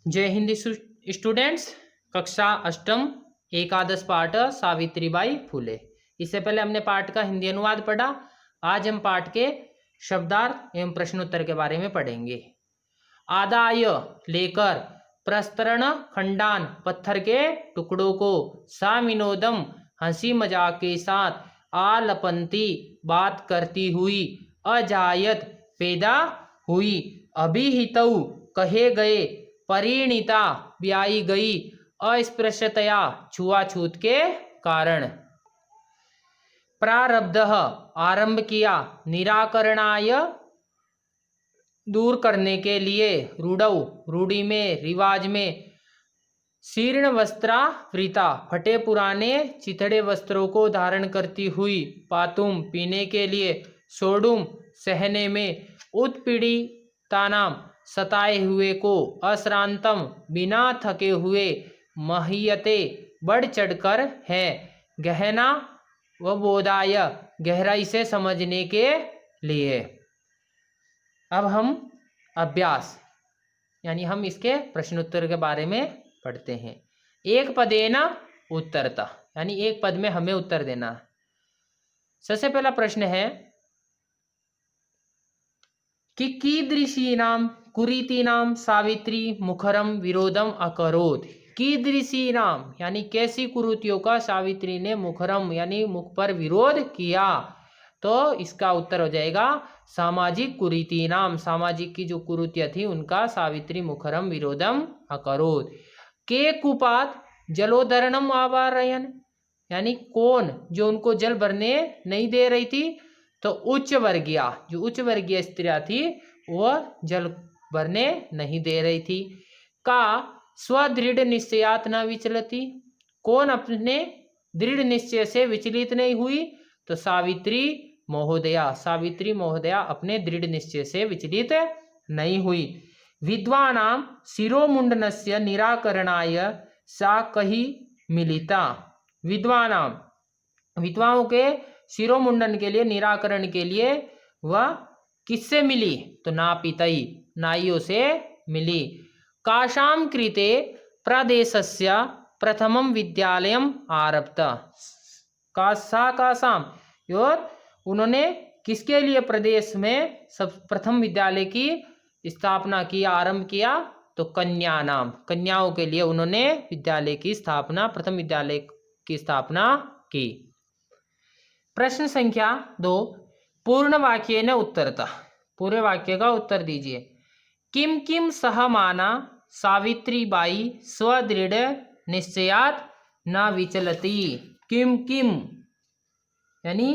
जय हिंद स्टूडेंट्स। कक्षा अष्टम एकादश पाठ सावित्रीबाई फुले। इससे पहले हमने पाठ का हिंदी अनुवाद पढ़ा। आज हम पाठ के शब्दार्थ एवं प्रश्नोत्तर के बारे में पढ़ेंगे। आदाय लेकर, प्रस्तरण खंडान पत्थर के टुकड़ों को, साविनोदम हंसी मजाक के साथ, आलपंती बात करती हुई, अजायत पैदा हुई, अभिहितौ कहे गए, परिणीता ब्याई गई, अस्पृश्यतया छुआछूत के कारण। प्रारब्धः आरंभ किया, निराकरणाय दूर करने के लिए, रूढ़ौ रूढ़ी में रिवाज में, शीर्ण वस्त्रावृता फटे पुराने चिथड़े वस्त्रों को धारण करती हुई, पातुम पीने के लिए, सोडुम सहने में, उत्पीड़ितानाम सताए हुए को, अश्रांतम बिना थके हुए, महीयते बढ़ चढ़कर है, गहना व बोधाय गहराई से समझने के लिए। अब हम अभ्यास यानी हम इसके प्रश्नोत्तर के बारे में पढ़ते हैं। एक पदेन उत्तरता यानी एक पद में हमें उत्तर देना। सबसे पहला प्रश्न है कि कीदृशीनाम कुरीतीनाम सावित्री मुखरम विरोधम अकरोत्। कीदृशीनाम यानी कैसी कुरीतियों का सावित्री ने मुखरम यानी मुख पर विरोध किया, तो इसका उत्तर हो जाएगा सामाजिक कुरीतीनाम। सामाजिक की जो कुरीतियां थी उनका सावित्री मुखरम विरोधम अकरोत्। के कुपात जलोदरणम आवारयन यानी कौन जो उनको जल भरने नहीं दे रही थी, तो उच्च वर्गीय जो उच्च वर्गीय स्त्रियां थी वह जल भरने नहीं दे रही थी। का स्वदृढ़ निश्चयात न विचलती कौन अपने दृढ़ निश्चय से विचलित नहीं हुई, तो सावित्री महोदया। सावित्री महोदया अपने दृढ़ निश्चय से विचलित नहीं हुई। विद्वानां शिरोमुंडनस्य निराकरणाय सा कही मिलिता। विद्वानां विद्वानों के शिरोमुंडन के लिए निराकरण के लिए वह किससे मिली, तो नापितई नाइयों से मिली। काशाम कृते प्रदेशस्य प्रथमम विद्यालयम आरब्ध। काशाम और उन्होंने किसके लिए प्रदेश में सब प्रथम विद्यालय की स्थापना की, आरंभ किया, तो कन्या नाम कन्याओं के लिए उन्होंने विद्यालय की स्थापना प्रथम विद्यालय की स्थापना की। प्रश्न संख्या 2 पूर्ण वाक्य ने उत्तरता। पूरे वाक्य का उत्तर दीजिए। किम किम सहमाना सावित्रीबाई स्वदृढ़ निश्चयात न विचलती। किम किम यानी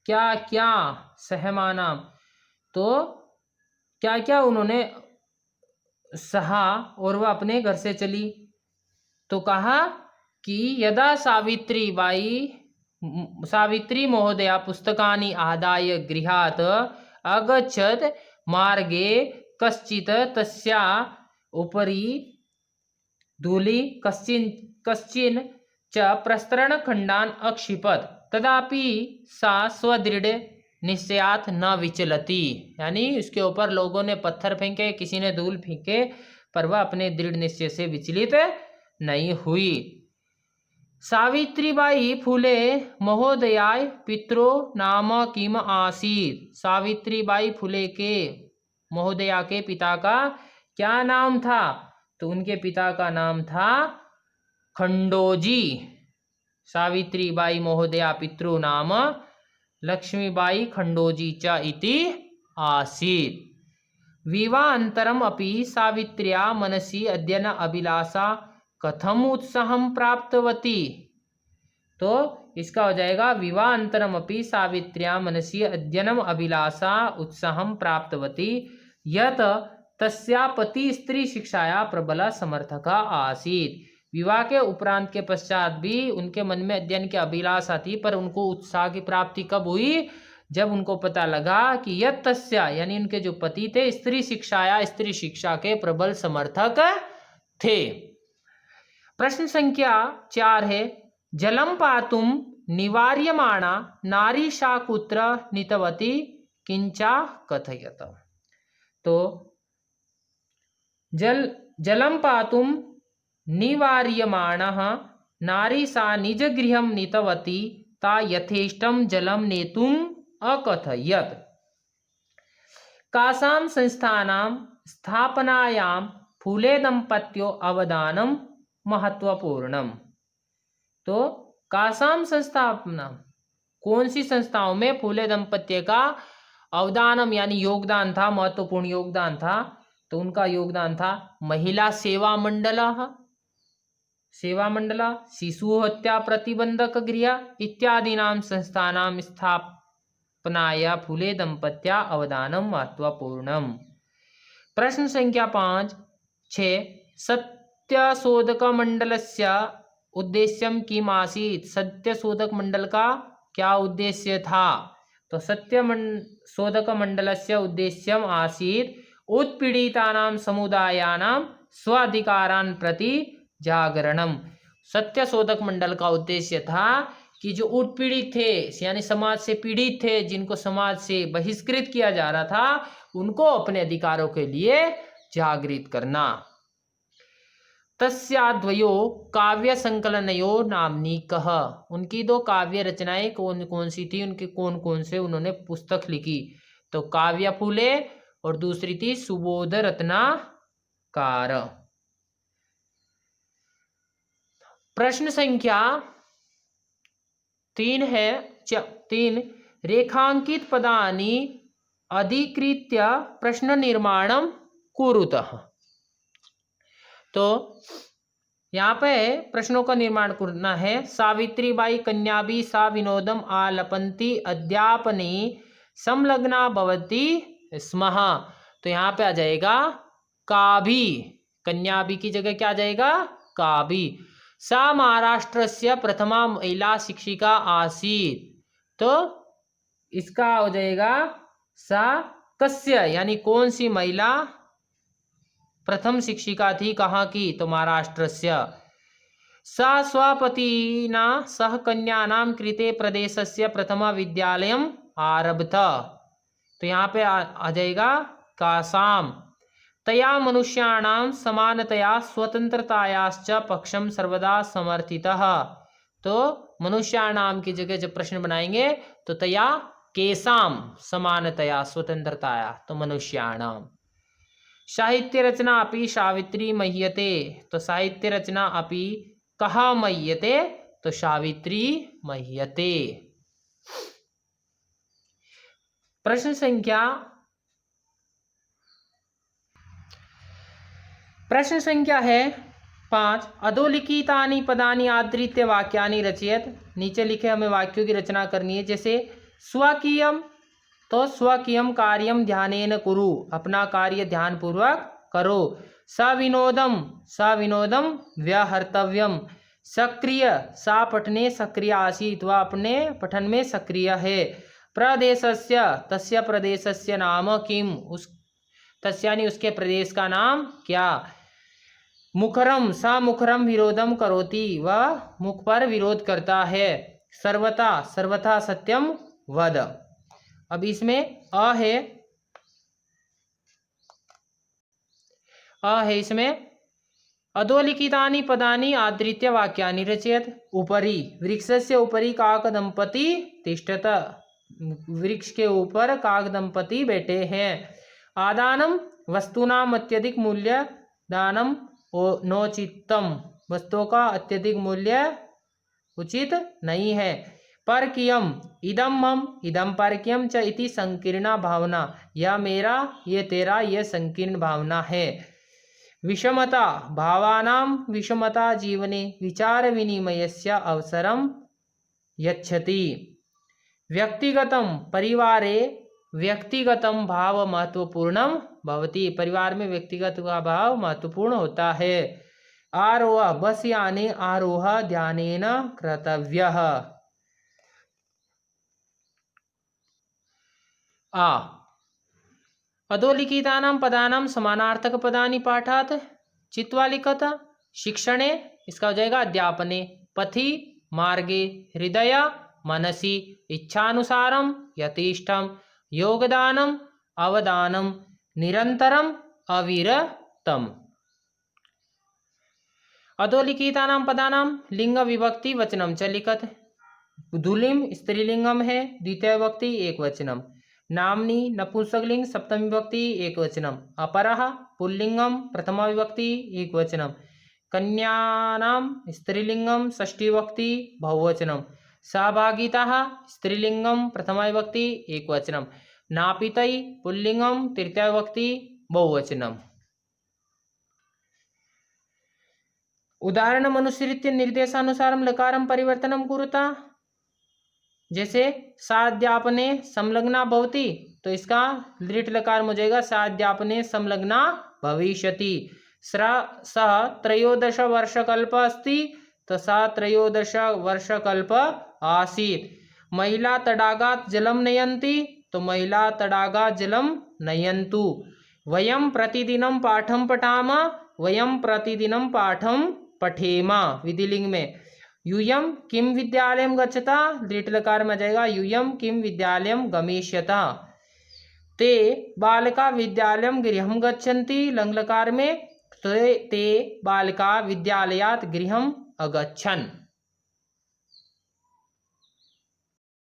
क्या क्या, सहमाना तो क्या क्या उन्होंने सहा और वह अपने घर से चली, तो कहा कि यदा सावित्री महोदया पुस्तकानि आदाय गृहात् अगच्छत् मार्गे कश्चित् तस्या उपरि धूलि कश्चिन् च प्रस्तरणखण्डान् अक्षिपत् तदापि सा स्वदृढ़ निश्चयात न विचलति यानी उसके ऊपर लोगों ने पत्थर फेंके, किसी ने धूल फेंके, पर वह अपने दृढ़ निश्चय से विचलित नहीं हुई। सावित्रीबाई फुले महोदयाय पितरो नाम किम आसीत्। सावित्रीबाई फुले के महोदया के पिता का क्या नाम था, तो उनके पिता का नाम था खंडोजी। सावित्रीबाई महोदया पितृ नाम लक्ष्मीबाई खंडोजी च इति आसीत्। विवाहानन्तरम् अपि सावित्र्या मनसि अध्ययन अभिलाषा कथम उत्साहं प्राप्तवती। तो इसका हो जाएगा विवाहानन्तरम् अपि सावित्र्या मनसि अध्ययनम अभिलाषा उत्साहं प्राप्तवती यत् तस्या पति स्त्री शिक्षाया प्रबल समर्थका आसीत्। विवाह के उपरांत के पश्चात भी उनके मन में अध्ययन की अभिलाषा थी, पर उनको उत्साह की प्राप्ति कब हुई, जब उनको पता लगा कि यत् तस्या यानी उनके जो पति थे स्त्री शिक्षा के प्रबल समर्थक थे। प्रश्न संख्या 4 है जलम पातुम निवार्यमाणा नारी सा कुत्र नीतवती किंचा कथयत। तो जल जलं पातुं निवार्यमाणः नारी सा निजगृहं नीतवती ता यथेष्टं जलं नेतुम् अकथयत्। कासां संस्थानां स्थापनायां फूले दंपत्यो अवदानम महत्वपूर्णम। तो कासां संस्थापना, कौन सी संस्थाओं में फूले दंपत्य का अवदानम यानी योगदान था, महत्वपूर्ण योगदान था। तो उनका योगदान था महिला सेवा मंडला, शिशु हत्या प्रतिबंधक गृह इत्यादीनां संस्थानां स्थापनाया फूले दंपत्या अवदानम महत्वपूर्णम। प्रश्न संख्या 5-6 सत्यशोधक मंडलस्य उद्देश्यम किम आसीत्। सत्यशोधक मंडल का क्या उद्देश्य था। तो सत्यशोधक मंडलस्य उद्देश्यम आसीत् उत्पीड़ितानां समुदायानां स्वाधिकारान् प्रति जागरणम। सत्यशोधक मंडल का उद्देश्य था कि जो उत्पीड़ित थे यानी समाज से पीड़ित थे, जिनको समाज से बहिष्कृत किया जा रहा था, उनको अपने अधिकारों के लिए जागृत करना। तस्याद्वयो काव्य संकलनयो नाम्नीकः। उनकी 2 काव्य रचनाएं कौन कौन सी थी, उनके कौन कौन से उन्होंने पुस्तक लिखी। तो काव्य फूले और दूसरी थी सुबोध रत्नाकार। प्रश्न संख्या 3 है 3 रेखांकित पदानि अधिकृत्य प्रश्न निर्माणम कुरुतः। तो यहाँ पे प्रश्नों का निर्माण करना है। सावित्रीबाई कन्याभि सा विनोदम आलपन्ति अध्यापने संलग्ना भवति स्मः। तो यहाँ पे आ जाएगा काभि, कन्याभि की जगह क्या आ जाएगा काभि। सा महाराष्ट्रस्य प्रथमा महिला शिक्षिका आसीत्। तो इसका हो जाएगा सा कस्य यानी कौन सी महिला प्रथम शिक्षिका थी, कहाँ की, तो महाराष्ट्रस्य। सा स्वपतिना सह कन्यानां कृते प्रदेशस्य प्रथम विद्यालयम् आरभत। तो यहाँ पे आ जाएगा कासाम। तया मनुष्याणां समानतया स्वतंत्रतायाश्च पक्षम सर्वदा समर्थितः। तो मनुष्याणाम की जगह जब प्रश्न बनाएंगे तो तया केसाम समानतया स्वतंत्रताया, तो मनुष्याणाम। साहित्य रचना अपि सावित्री मह्यते। तो साहित्य रचना अपि कः मह्यते, तो सावित्री मह्यते। प्रश्न संख्या है 5 अधोलिखितानि पदानि आधृत्य वाक्यानि रचयत। नीचे लिखे हमें वाक्यों की रचना करनी है। जैसे स्वकीयम, तो स्वकीयम कार्यम ध्यानेन कुरु, अपना कार्य ध्यान पूर्वक करो। सविनोदम व्यहर्तव्यम। सक्रिय, सा पठने सक्रिय आसीत्, वह अपने पठन में सक्रिय है। प्रदेशस्य, तस्य प्रदेशस्य नाम किम, उस तस्यानि उसके प्रदेश का नाम क्या। मुखरम, सा मुखरम विरोधम करोति, वह मुख पर विरोध करता है। सर्वथा सत्यम वद। अब इसमें अ है इसमें अधोलिखितानि पदानि आधृत्य वाक्यानि रचयत। उपरि, वृक्षस्य उपरि काकदंपति तिष्ठत, वृक्ष के ऊपर काकदंपति बैठे हैं। आदानम, वस्तूनाम अत्यधिक मूल्य दानम नोचितम, वस्तुओं का अत्यधिक मूल्य उचित नहीं है। परकीयम, इदम मम इदम परकीयम च इति संकीर्णा भावना, यह मेरा ये तेरा यह संकीर्ण भावना है। विषमता, भावानां विषमता जीवने विचार विनिमयस्य अवसरम यच्छति। व्यक्तिगतम, परिवारे व्यक्तिगतम भाव महत्वपूर्णम भवति, परिवार में व्यक्तिगत का भाव महत्वपूर्ण होता है। आरोह, बस यानी आरोह ध्यानेन कर्तव्यः। अधोलिखितानां पदानां समानार्थक पदानि पाठात् चित्वा लिखत। शिक्षणे, इसका हो जाएगा अध्यापने। पथि, मार्गे। हृदय, मनसि। इच्छानुसारम, यथेष्टम। योगदानम, अवदानम। निरंतरम, अविरतम। अधोलिखितानां पदानां लिंग विभक्ति वचनम च लिखत। धूलिम स्त्रीलिंगम है, द्वितीय विभक्ति एक वचनम। नामनी नपुंसकलिंग सप्तमी विभक्ति एक वचनम। अपरः पुल्लिंगम प्रथमा विभक्ति एक वचनम। कन्यानाम स्त्रीलिंगम षष्ठी विभक्ति बहुवचनम। सहभागिताः स्त्रीलिंगम प्रथमा विभक्ति एक वचनम। नापितई पुल्लिंगम तृतीया विभक्ति बहुवचनम। उदाहरणम अनुसृत्य निर्देशानुसारम लकारम परिवर्तनम कुरुता। जैसे साध्यापने संलग्ना भवति, तो इसका दृढ़ लकार हो जाएगा साध्यापने संलग्ना भविष्यति। सः त्रयोदश वर्षकल्प अस्ति, तो सा त्रयोदश वर्षकल्प आसीत्। महिला तडागात् जलं नयन्ति, तो महिला तडागात् जलं नयन्तु। वयं प्रतिदिनं पाठं पठाम, वयं प्रतिदिनं पाठं पठेम विधिलिंग में। यूयं किं विद्यालयं गच्छता, दृढ़ लकार में जाएगा यूयं किं विद्यालयं गमिष्यता। ते बालका विद्यालयं गृहं गच्छन्ति, लंग लकार में। ते बालका विद्यालयात् गृहम् अगच्छन्।